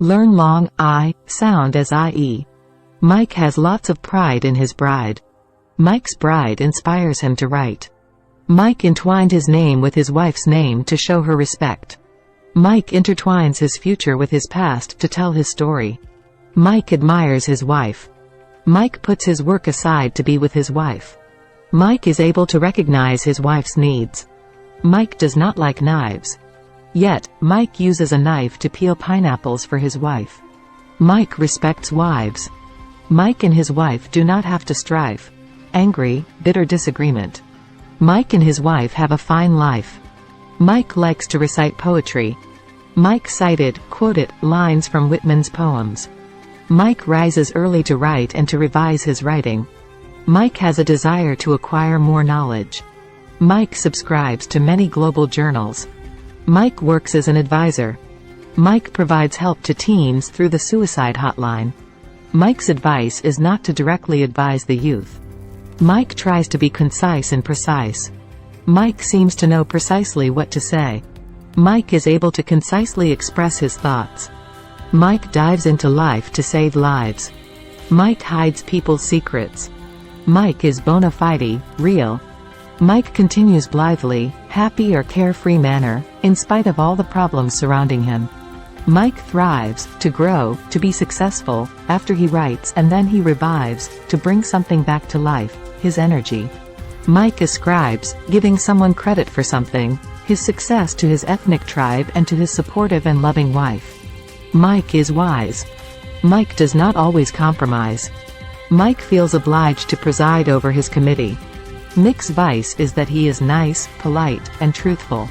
Learn long I, sound as IE. Mike has lots of pride in his bride. Mike's bride inspires him to write. Mike entwined his name with his wife's name to show her respect. Mike intertwines his future with his past to tell his story. Mike admires his wife. Mike puts his work aside to be with his wife. Mike is able to recognize his wife's needs. Mike does not like knives. Yet, Mike uses a knife to peel pineapples for his wife. Mike respects wives. Mike and his wife do not have to strive. Angry, bitter disagreement. Mike and his wife have a fine life. Mike likes to recite poetry. Mike quoted lines from Whitman's poems. Mike rises early to write and to revise his writing. Mike has a desire to acquire more knowledge. Mike subscribes to many global journals. Mike works as an advisor. Mike provides help to teens through the suicide hotline. Mike's advice is not to directly advise the youth. Mike tries to be concise and precise. Mike seems to know precisely what to say. Mike is able to concisely express his thoughts. Mike dives into life to save lives. Mike hides people's secrets. Mike is bona fide, real. Mike continues blithely, happy or carefree manner, in spite of all the problems surrounding him. Mike thrives, to grow, to be successful, after he writes and then he revives, to bring something back to life, his energy. Mike ascribes, giving someone credit for something, his success to his ethnic tribe and to his supportive and loving wife. Mike is wise. Mike does not always compromise. Mike feels obliged to preside over his committee. Mike's vice is that he is nice, polite, and truthful.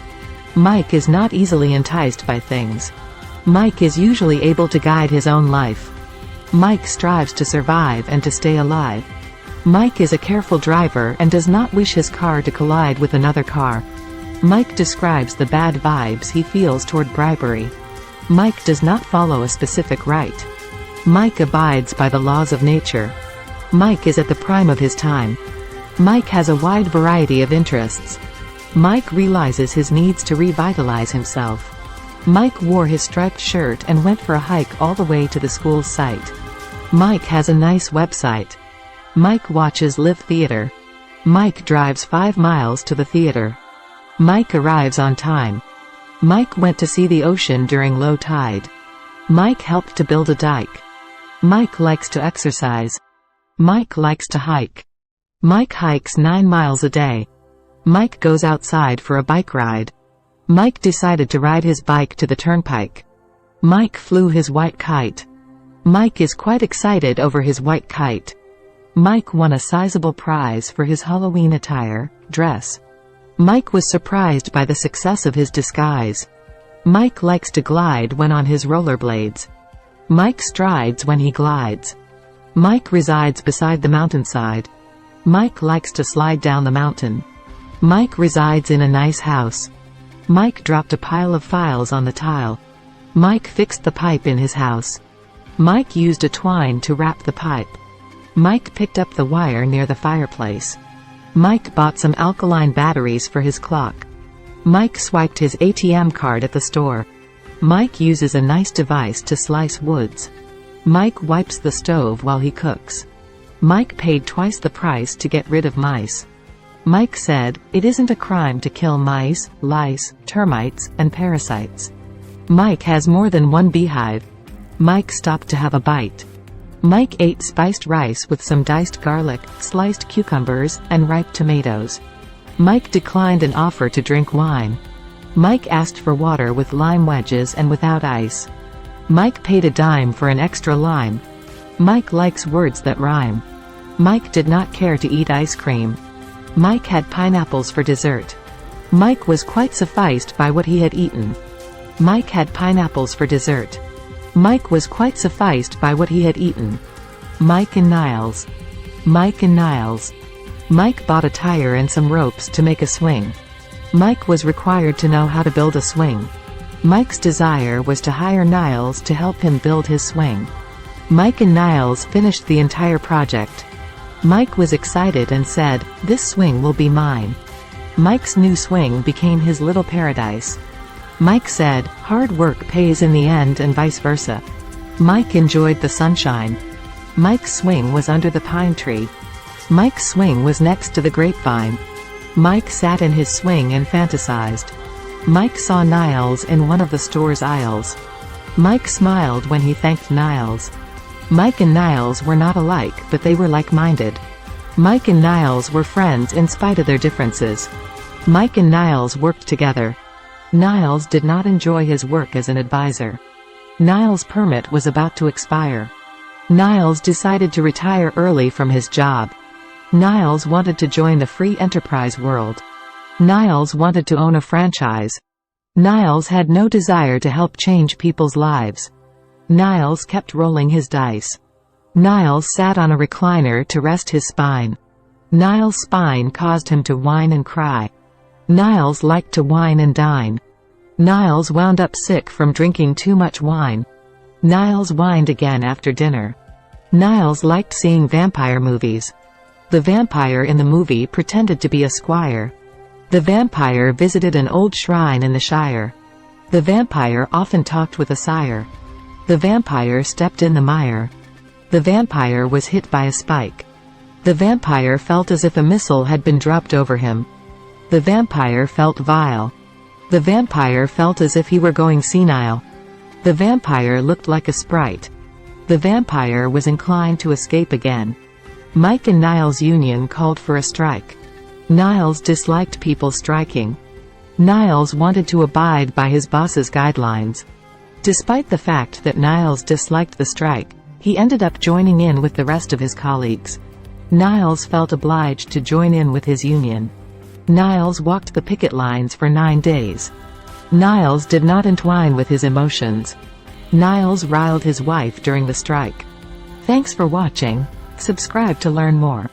Mike is not easily enticed by things. Mike is usually able to guide his own life. Mike strives to survive and to stay alive. Mike is a careful driver and does not wish his car to collide with another car. Mike describes the bad vibes he feels toward bribery. Mike does not follow a specific rite. Mike abides by the laws of nature. Mike is at the prime of his time. Mike has a wide variety of interests. Mike realizes his needs to revitalize himself. Mike wore his striped shirt and went for a hike all the way to the school's site. Mike has a nice website. Mike watches live theater. Mike drives 5 miles to the theater. Mike arrives on time. Mike went to see the ocean during low tide. Mike helped to build a dike. Mike likes to exercise. Mike likes to hike. Mike hikes 9 miles a day. Mike goes outside for a bike ride. Mike decided to ride his bike to the turnpike. Mike flew his white kite. Mike is quite excited over his white kite. Mike won a sizable prize for his Halloween attire, dress. Mike was surprised by the success of his disguise. Mike likes to glide when on his rollerblades. Mike strides when he glides. Mike resides beside the mountainside. Mike likes to slide down the mountain. Mike resides in a nice house. Mike dropped a pile of files on the tile. Mike fixed the pipe in his house. Mike used a twine to wrap the pipe. Mike picked up the wire near the fireplace. Mike bought some alkaline batteries for his clock. Mike swiped his ATM card at the store. Mike uses a nice device to slice woods. Mike wipes the stove while he cooks. Mike paid twice the price to get rid of mice. Mike said, "It isn't a crime to kill mice, lice, termites, and parasites." Mike has more than one beehive. Mike stopped to have a bite. Mike ate spiced rice with some diced garlic, sliced cucumbers, and ripe tomatoes. Mike declined an offer to drink wine. Mike asked for water with lime wedges and without ice. Mike paid a dime for an extra lime. Mike likes words that rhyme. Mike did not care to eat ice cream. Mike had pineapples for dessert. Mike was quite sufficed by what he had eaten. Mike had pineapples for dessert. Mike was quite sufficed by what he had eaten. Mike and Niles. Mike and Niles. Mike bought a tire and some ropes to make a swing. Mike was required to know how to build a swing. Mike's desire was to hire Niles to help him build his swing. Mike and Niles finished the entire project. Mike was excited and said, "This swing will be mine." Mike's new swing became his little paradise. Mike said, "Hard work pays in the end," and vice versa. Mike enjoyed the sunshine. Mike's swing was under the pine tree. Mike's swing was next to the grapevine. Mike sat in his swing and fantasized. Mike saw Niles in one of the store's aisles. Mike smiled when he thanked Niles. Mike and Niles were not alike, but they were like-minded. Mike and Niles were friends in spite of their differences. Mike and Niles worked together. Niles did not enjoy his work as an advisor. Niles' permit was about to expire. Niles decided to retire early from his job. Niles wanted to join the free enterprise world. Niles wanted to own a franchise. Niles had no desire to help change people's lives. Niles kept rolling his dice. Niles sat on a recliner to rest his spine. Niles' spine caused him to whine and cry. Niles liked to wine and dine. Niles wound up sick from drinking too much wine. Niles whined again after dinner. Niles liked seeing vampire movies. The vampire in the movie pretended to be a squire. The vampire visited an old shrine in the Shire. The vampire often talked with a sire. The vampire stepped in the mire. The vampire was hit by a spike. The vampire felt as if a missile had been dropped over him. The vampire felt vile. The vampire felt as if he were going senile. The vampire looked like a sprite. The vampire was inclined to escape again. Mike and Niles' union called for a strike. Niles disliked people striking. Niles wanted to abide by his boss's guidelines. Despite the fact that Niles disliked the strike, he ended up joining in with the rest of his colleagues. Niles felt obliged to join in with his union. Niles walked the picket lines for 9 days. Niles did not entwine with his emotions. Niles riled his wife during the strike. Thanks for watching. Subscribe to learn more.